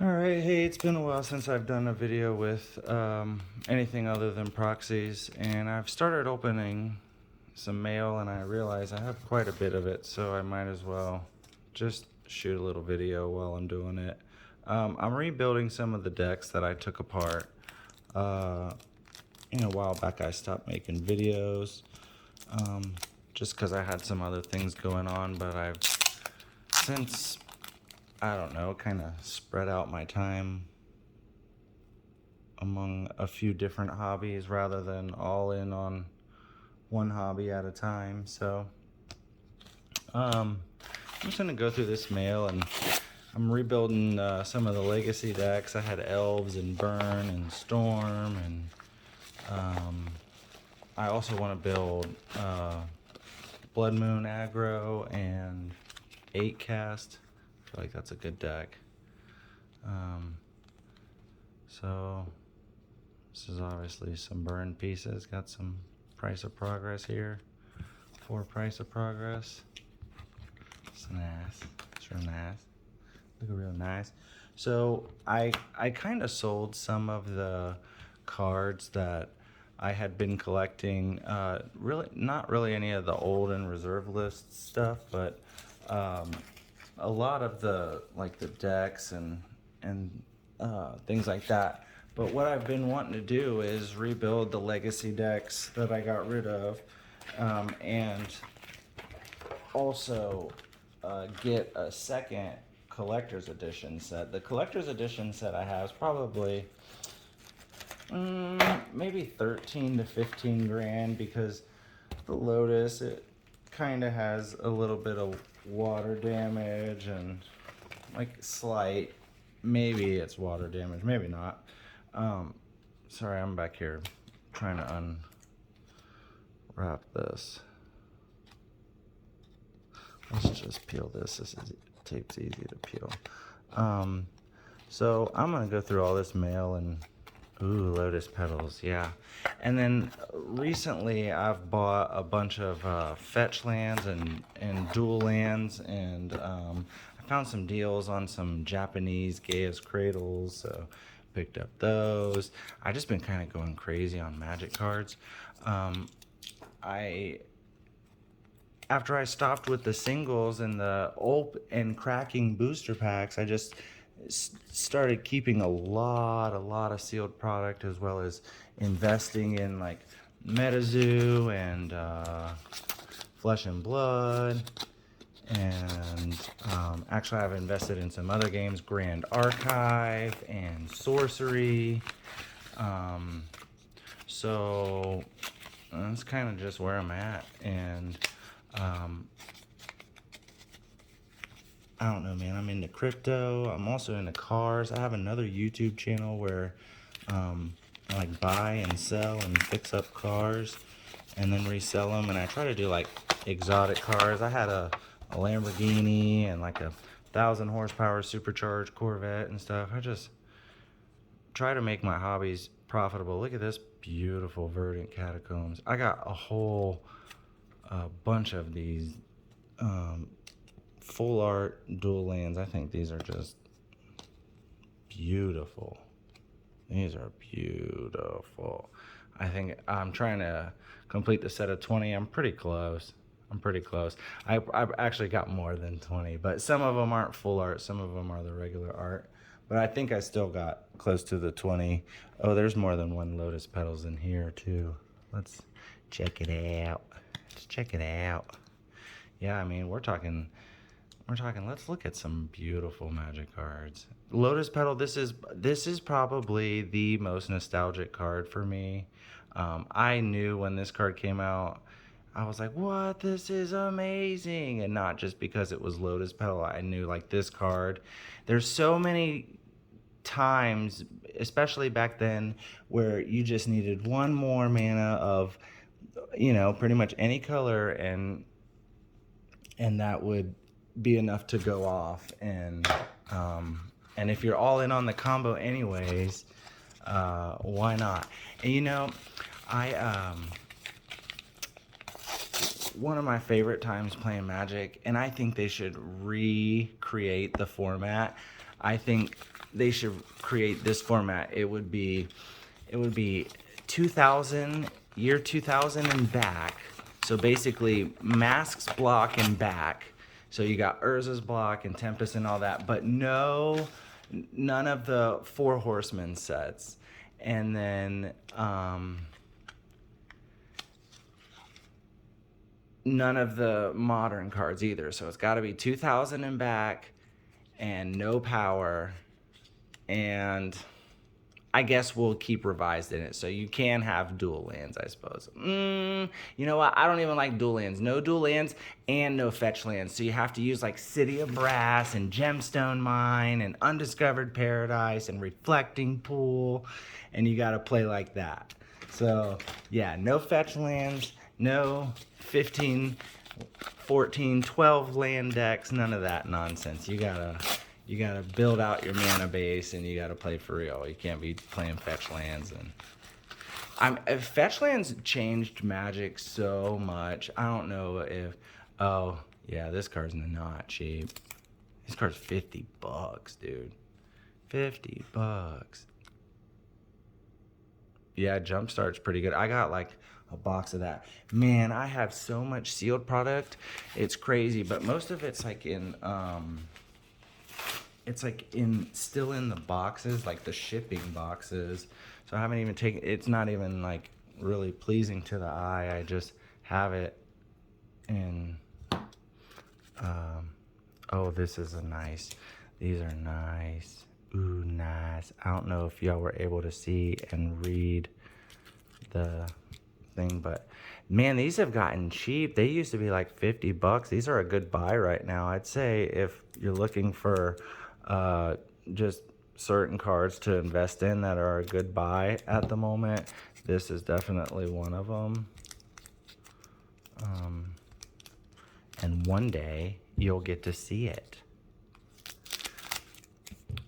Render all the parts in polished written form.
Alright, hey, it's been a while since I've done a video with anything other than proxies, and I've started opening some mail and I realize I have quite a bit of it, so I might as well just shoot a little video while I'm doing it. I'm rebuilding some of the decks that I took apart. A while back I stopped making videos just because I had some other things going on, but I've since I don't know, kind of spread out my time among a few different hobbies rather than all in on one hobby at a time. So I'm just gonna go through this mail, and I'm rebuilding some of the legacy decks. I had Elves and Burn and Storm, and I also want to build Blood Moon aggro and 8 cast. I feel like that's a good deck. So this is obviously some burn pieces. Got some price of progress here. 4 price of progress. It's nice. It's real nice. Look real nice. So I kind of sold some of the cards that I had been collecting. Really, not really any of the old and reserve list stuff, but a lot of the decks and things like that. But what I've been wanting to do is rebuild the legacy decks that I got rid of, and also get a second collector's edition set. The collector's edition set I have is probably maybe 13 to 15 grand, because the Lotus, it kind of has a little bit of water damage and like slight, maybe it's water damage, maybe not. Sorry, I'm back here trying to unwrap this. Let's just peel this. Tape's easy to peel. So I'm gonna go through all this mail and ooh, Lotus petals, yeah. And then recently I've bought a bunch of fetch lands and dual lands, and I found some deals on some Japanese Gaia's Cradles, so picked up those. I just been kind of going crazy on Magic cards. After I stopped with the singles and the and cracking booster packs, I just started keeping a lot of sealed product, as well as investing in like MetaZoo and Flesh and Blood, and actually I've invested in some other games, Grand Archive and Sorcery. So that's kind of just where I'm at, and I don't know, man. I'm into crypto. I'm also into cars. I have another YouTube channel where I like buy and sell and fix up cars and then resell them. And I try to do like exotic cars. I had a Lamborghini and like a 1,000 horsepower supercharged Corvette and stuff. I just try to make my hobbies profitable. Look at this beautiful Verdant Catacombs. I got a whole bunch of these full art dual lands. I think these are just beautiful. These are beautiful. I think I'm trying to complete the set of 20. I'm pretty close. I've actually got more than 20, but some of them aren't full art. Some of them are the regular art. But I think I still got close to the 20. Oh, there's more than one Lotus petals in here too. Let's check it out. Let's check it out. Yeah, I mean, we're talking, let's look at some beautiful Magic cards. Lotus Petal, this is probably the most nostalgic card for me. I knew when this card came out, I was like, what, this is amazing. And not just because it was Lotus Petal. I knew like this card, there's so many times, especially back then, where you just needed one more mana of, pretty much any color, and that would be enough to go off. And if you're all in on the combo anyways, why not? And one of my favorite times playing Magic, and I think they should recreate the format. I think they should create this format. It would be 2000, year 2000 and back. So basically masks, block, and back. So you got Urza's block and Tempest and all that, but none of the Four Horsemen sets. And then none of the modern cards either. So it's got to be 2000 and back and no power. And I guess we'll keep revised in it. So you can have dual lands, I suppose. You know what? I don't even like dual lands. No dual lands and no fetch lands. So you have to use like City of Brass and Gemstone Mine and Undiscovered Paradise and Reflecting Pool. And you got to play like that. So yeah, no fetch lands, no 15, 14, 12 land decks, none of that nonsense. You gotta build out your mana base, and you gotta play for real. You can't be playing fetch lands. And fetch lands changed Magic so much. I don't know if, oh yeah, this card's not cheap. This card's $50, dude. $50. Yeah, Jumpstart's pretty good. I got like a box of that. Man, I have so much sealed product. It's crazy, but most of it's like in still in the boxes, like the shipping boxes. So I haven't even taken, it's not even like really pleasing to the eye. I just have it in, oh, this is a nice, these are nice. Ooh, nice. I don't know if y'all were able to see and read the thing, but man, these have gotten cheap. They used to be like $50. These are a good buy right now. I'd say if you're looking for just certain cards to invest in that are a good buy at the moment, this is definitely one of them. And one day you'll get to see it.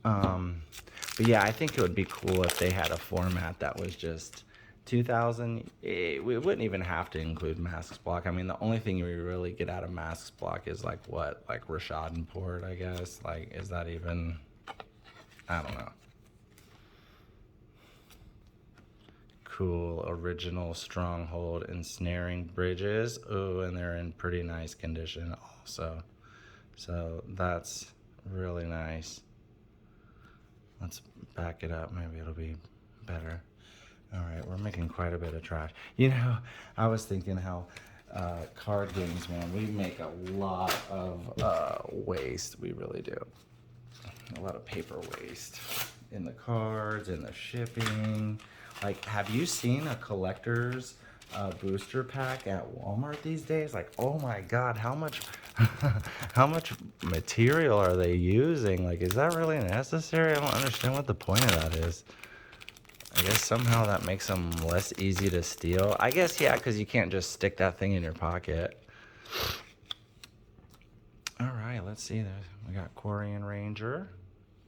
But yeah, I think it would be cool if they had a format that was just 2000. We wouldn't even have to include Masks block. I mean, the only thing we really get out of Masks block is like what? Like Rashad and Port, I guess. Like, is that even? I don't know. Cool. Original Stronghold Ensnaring Bridges. Oh, and they're in pretty nice condition also. So that's really nice. Let's back it up. Maybe it'll be better. All right, we're making quite a bit of trash. You know, I was thinking how card games, man, we make a lot of waste. We really do. A lot of paper waste in the cards, in the shipping. Like, have you seen a collector's booster pack at Walmart these days? Like, oh my God, how much how much material are they using? Like, is that really necessary? I don't understand what the point of that is. I guess somehow that makes them less easy to steal. I guess, yeah, because you can't just stick that thing in your pocket. All right, let's see. We got Quarian Ranger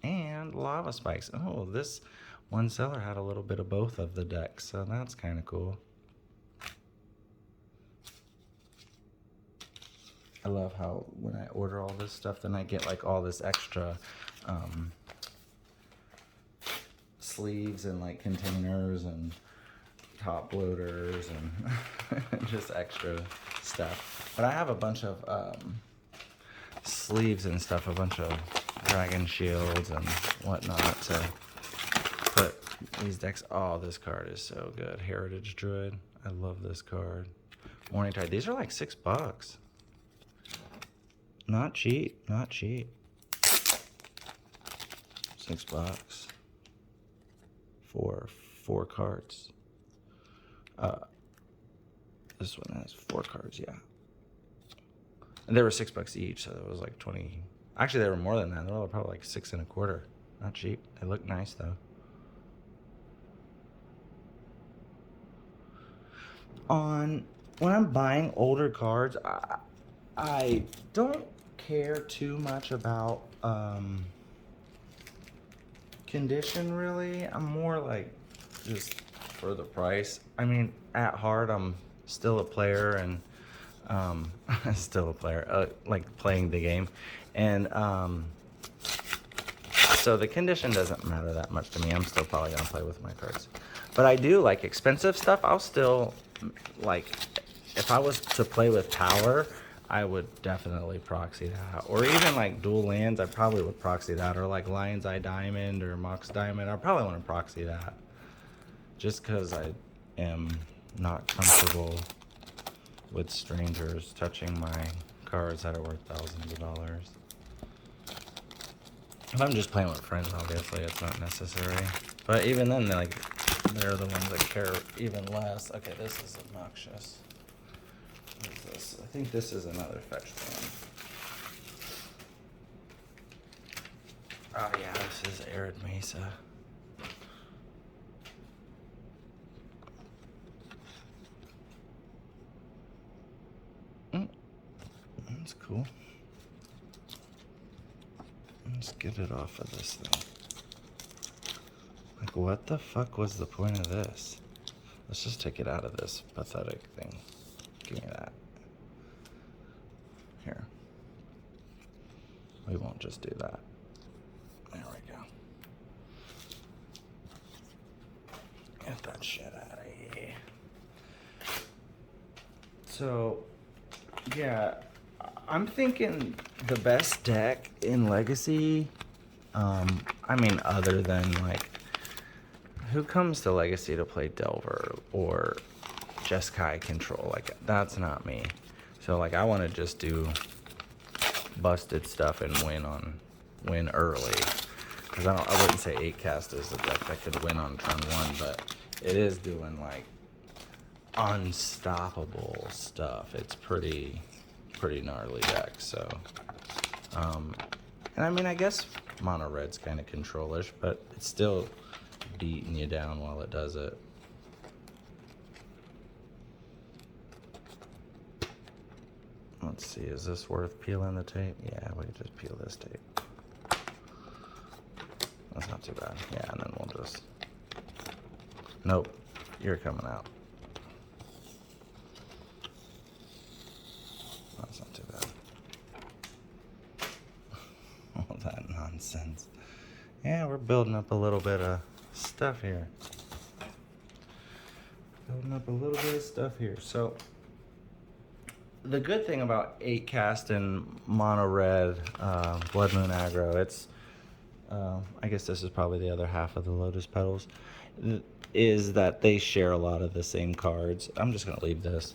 and Lava Spikes. Oh, this one seller had a little bit of both of the decks, so that's kind of cool. I love how when I order all this stuff, then I get like all this extra sleeves and like containers and top loaders and just extra stuff. But I have a bunch of sleeves and stuff, a bunch of dragon shields and whatnot to put these decks. Oh, this card is so good. Heritage Druid. I love this card. Morning Tide. These are like $6. Not cheap, not cheap. $6 for 4 cards. This one has 4 cards, yeah. And they were $6 each, so it was like 20. Actually, they were more than that. They were probably like 6 1/4. Not cheap. They look nice though. When I'm buying older cards, I don't care too much about condition really. I'm more like just for the price. I mean, at heart, I'm still a player and still a player, like playing the game. And So the condition doesn't matter that much to me. I'm still probably gonna play with my cards. But I do like expensive stuff. I'll still, like, if I was to play with power, I would definitely proxy that. Or even like dual lands, I probably would proxy that. Or like Lion's Eye Diamond or Mox Diamond, I probably want to proxy that. Just because I am not comfortable with strangers touching my cards that are worth thousands of dollars. If I'm just playing with friends, obviously it's not necessary. But even then, they're the ones that care even less. Okay, this is obnoxious. What is this? I think this is another fetch one. Oh yeah, this is Arid Mesa. That's cool. Let's get it off of this thing. Like, what the fuck was the point of this? Let's just take it out of this pathetic thing. Give me that. Here. We won't just do that. There we go. Get that shit out of here. So, yeah, I'm thinking the best deck in Legacy, I mean, other than, like, who comes to Legacy to play Delver or Jeskai Control? Like, that's not me. So, like, I want to just do busted stuff and win early. Because I wouldn't say 8-cast is a deck that could win on turn 1, but it is doing, like, unstoppable stuff. It's pretty gnarly deck, so and I mean, I guess mono red's kind of controlish, but it's still beating you down while it does it. Let's see, is this worth peeling the tape? Yeah, we can just peel this tape. That's not too bad. Yeah, and then we'll just, nope, you're coming out. That's not too bad. All that nonsense. Yeah, we're building up a little bit of stuff here. So, the good thing about 8-cast and mono red, Blood Moon aggro, it's, I guess this is probably the other half of the Lotus Petals, is that they share a lot of the same cards. I'm just going to leave this.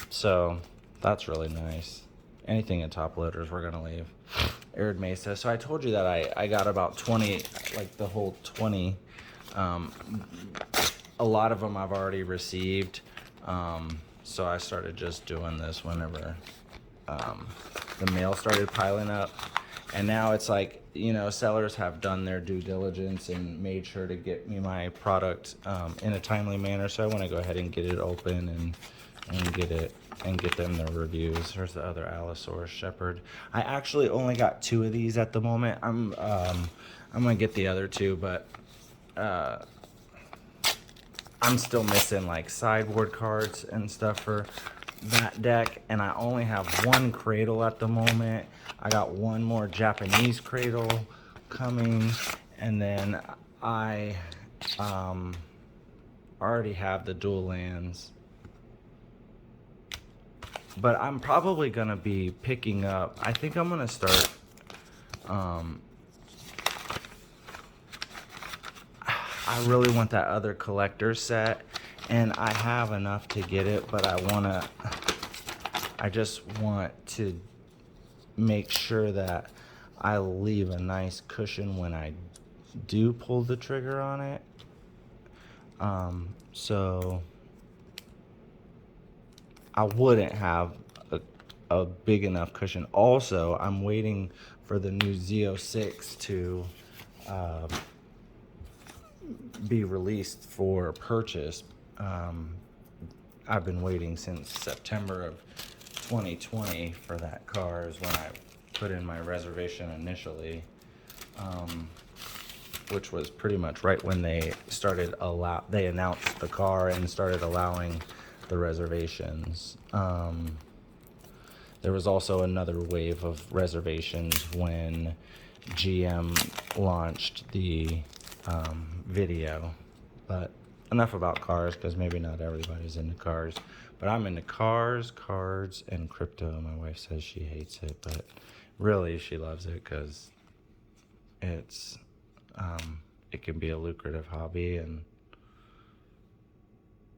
So that's really nice. Anything in top loaders, we're gonna leave. Arid Mesa. So I told you that I got about 20, like the whole 20. A lot of them I've already received. So I started just doing this whenever the mail started piling up. And now it's like, you know, sellers have done their due diligence and made sure to get me my product in a timely manner. So I want to go ahead and get it open and get it and get them their reviews. There's the other Allosaurus Shepherd. I actually only got 2 of these at the moment. I'm gonna get the other 2, but I'm still missing like sideboard cards and stuff for that deck, and I only have 1 cradle at the moment. I got 1 more Japanese cradle coming, and then I already have the dual lands. But I'm probably gonna be picking up, I think I'm gonna start, I really want that other collector set, and I have enough to get it, but I just want to make sure that I leave a nice cushion when I do pull the trigger on it. So I wouldn't have a big enough cushion. Also, I'm waiting for the new Z06 to be released for purchase. I've been waiting since September of 2020 for that car, is when I put in my reservation initially, which was pretty much right when they announced the car and started allowing the reservations. There was also another wave of reservations when GM launched the video. But enough about cars, because maybe not everybody's into cars. But I'm into cars, cards, and crypto. My wife says she hates it, but really she loves it because it's it can be a lucrative hobby, and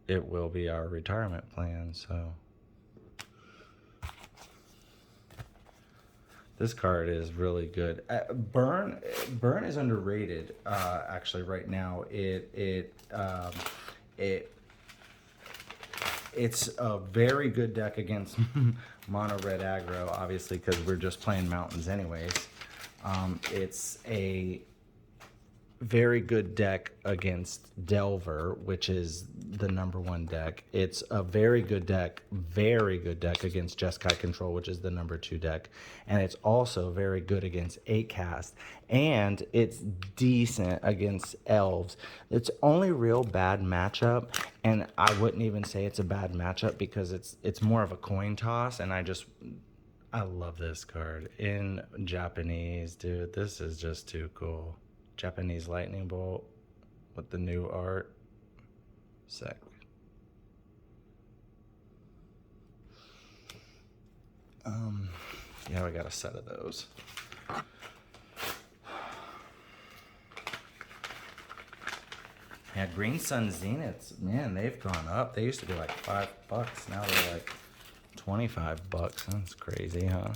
it will be our retirement plan. So this card is really good. Burn is underrated. Actually, right now, it's a very good deck against mono red aggro, obviously, because we're just playing mountains anyways. It's a very good deck against Delver, which is the #1 deck. It's a very good deck against Jeskai Control, which is the #2 deck. And it's also very good against 8-cast. And it's decent against elves. Its only real bad matchup, and I wouldn't even say it's a bad matchup because it's more of a coin toss, and I love this card. In Japanese, dude, this is just too cool. Japanese lightning bolt with the new art. Sick. Yeah, we got a set of those. Yeah, Green Sun Zeniths, man, they've gone up. They used to be like $5. Now they're like $25. That's crazy, huh?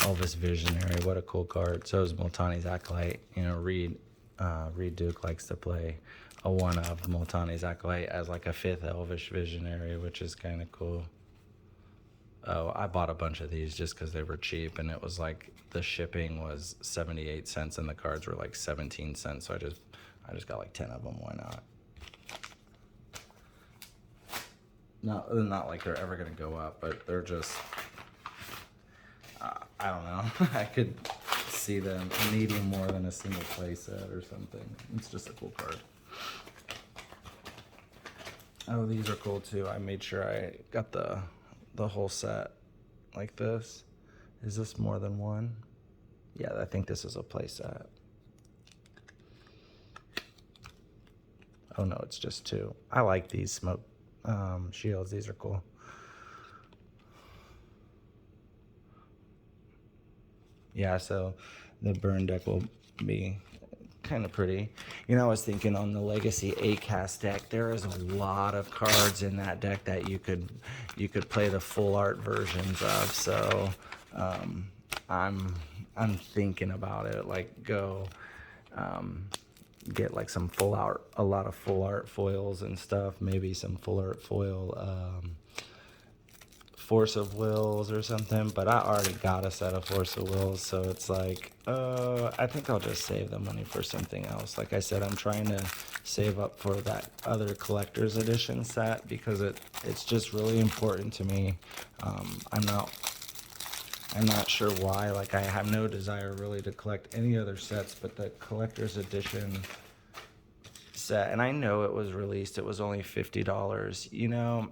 Elvis Visionary, what a cool card. So is Multani's Acolyte. You know, Reed Duke likes to play a one of Multani's Acolyte as like a 5th Elvish Visionary, which is kind of cool. Oh, I bought a bunch of these just because they were cheap, and it was like the shipping was 78 cents and the cards were like 17 cents. So I just got like 10 of them. Why not? Not like they're ever gonna go up, but they're just. I don't know. I could see them needing more than a single play set or something. It's just a cool card. Oh, these are cool too. I made sure I got the whole set like this. Is this more than one? Yeah, I think this is a play set. Oh no, it's just 2. I like these smoke shields. These are cool. Yeah, so the burn deck will be kind of pretty. You know, I was thinking on the Legacy 8-cast deck, there is a lot of cards in that deck that you could play the full art versions of. So I'm thinking about it. Like go get like some full art, a lot of full art foils and stuff. Maybe some full art foil. Force of Wills or something, but I already got a set of Force of Wills, so it's like, I think I'll just save the money for something else. Like I said, I'm trying to save up for that other collector's edition set because it's just really important to me. I'm not sure why. Like I have no desire really to collect any other sets, but the collector's edition set, and I know it was released, it was only $50. You know,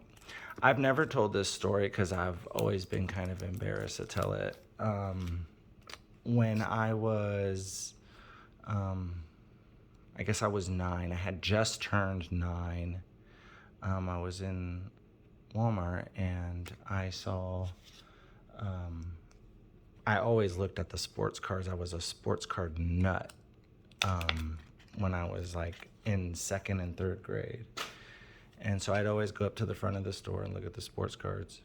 I've never told this story because I've always been kind of embarrassed to tell it. When I was, I guess I was 9. I had just turned 9. I was in Walmart and I saw, I always looked at the sports cards. I was a sports card nut when I was like in 2nd and 3rd grade. And so I'd always go up to the front of the store and look at the sports cards.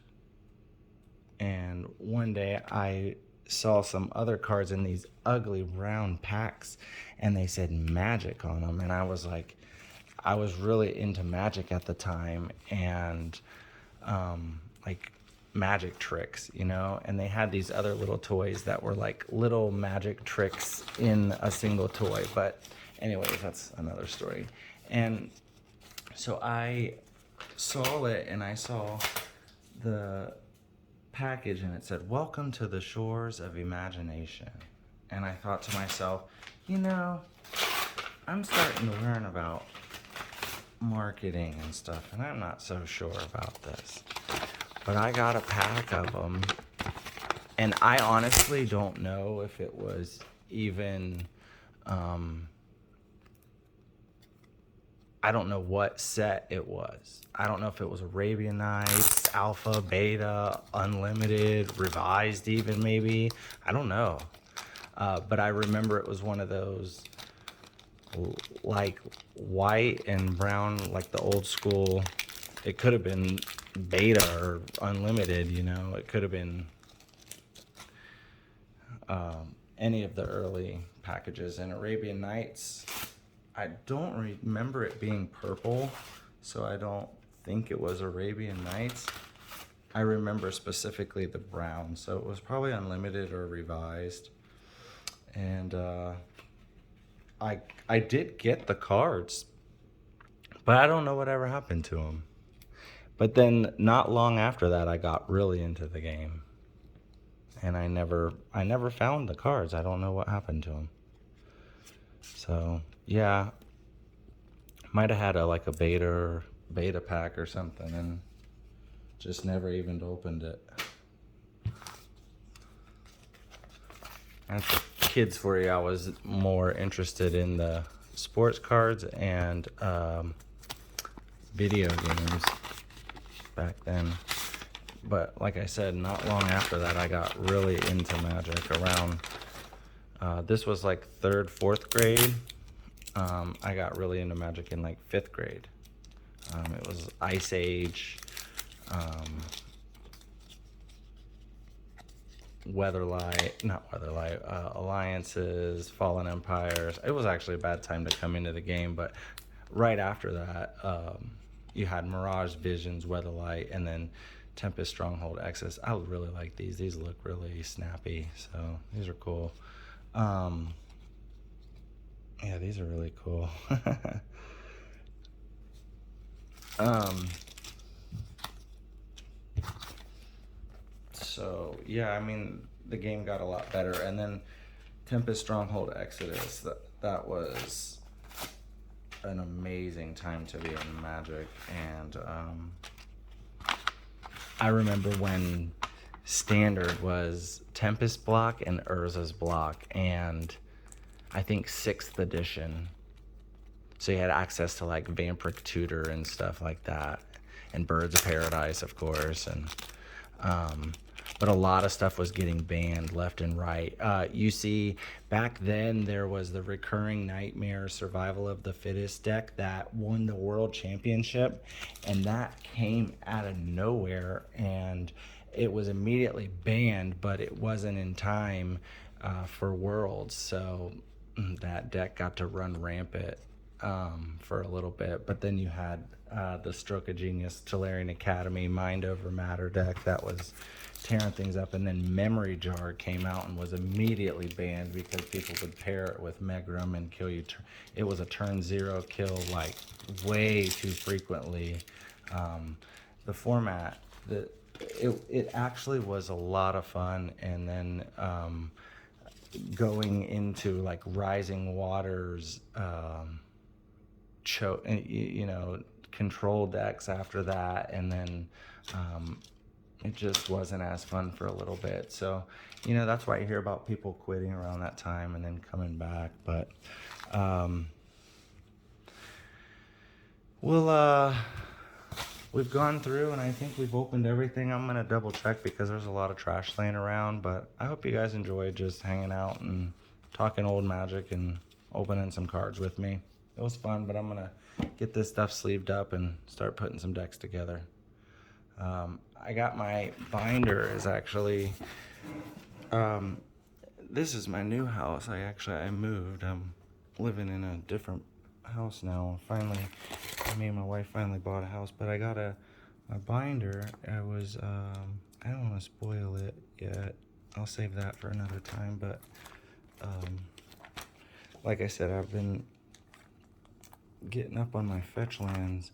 And one day I saw some other cards in these ugly round packs and they said Magic on them. And I was like, I was really into Magic at the time and like magic tricks, you know? And they had these other little toys that were like little magic tricks in a single toy. But anyways, that's another story. And so I saw it and I saw the package and it said, "Welcome to the shores of imagination." And I thought to myself, you know, I'm starting to learn about marketing and stuff and I'm not so sure about this. But I got a pack of them And I honestly don't know if it was even, I don't know what set it was. I don't know if it was Arabian Nights, Alpha, Beta, Unlimited, Revised even maybe. I don't know. But I remember it was one of those like white and brown, like the old school. It could have been Beta or Unlimited, you know. It could have been any of the early packages. And Arabian Nights, I don't remember it being purple, so I don't think it was Arabian Nights. I remember specifically the brown, so it was probably Unlimited or Revised. And I did get the cards, but I don't know whatever happened to them. But then not long after that, I got really into the game, and I never found the cards. I don't know what happened to them. So yeah, might have had like a beta pack or something, and just never even opened it. That's kids for you. I was more interested in the sports cards and video games back then. But like I said, not long after that, I got really into Magic. Around this was like 3rd, 4th grade. I got really into Magic in like 5th grade. It was Ice Age, Alliances, Fallen Empires. It was actually a bad time to come into the game, but right after that, you had Mirage, Visions, Weatherlight, and then Tempest, Stronghold, Exodus. I really like these. These look really snappy, so these are cool. Yeah, these are really cool. So yeah, I mean, the game got a lot better, and then Tempest, Stronghold, Exodus. That was an amazing time to be in Magic, and I remember when Standard was Tempest block and Urza's block, and I think 6th edition. So you had access to like Vampiric Tutor and stuff like that, and Birds of Paradise, of course, and but a lot of stuff was getting banned left and right. You see, back then there was the Recurring Nightmare Survival of the Fittest deck that won the World Championship, and that came out of nowhere, and it was immediately banned, but it wasn't in time for Worlds, so that deck got to run rampant for a little bit. But then you had the Stroke of Genius, Tolarian Academy, Mind Over Matter deck that was tearing things up, and then Memory Jar came out and was immediately banned because people would pair it with Megrum and kill you. It was a turn 0 kill like way too frequently. The format, it actually was a lot of fun, and then going into like Rising Waters, control decks after that, and then it just wasn't as fun for a little bit. So, that's why you hear about people quitting around that time and then coming back. But we've gone through, and I think we've opened everything. I'm gonna double check because there's a lot of trash laying around, but I hope you guys enjoyed just hanging out and talking old Magic and opening some cards with me. It was fun, but I'm gonna get this stuff sleeved up and start putting some decks together. I got my binder is actually, this is my new house. I moved. I'm living in a different house now. Finally, me and my wife finally bought a house, but I got a binder. I don't want to spoil it yet. I'll save that for another time, but like I said, I've been getting up on my fetch lands,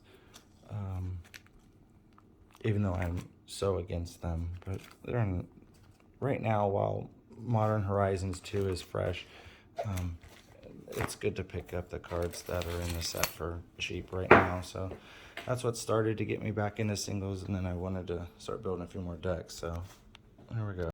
even though I'm so against them. But they're on right now, while Modern Horizons 2 is fresh. It's good to pick up the cards that are in the set for cheap right now. So that's what started to get me back into singles, and then I wanted to start building a few more decks. So there we go.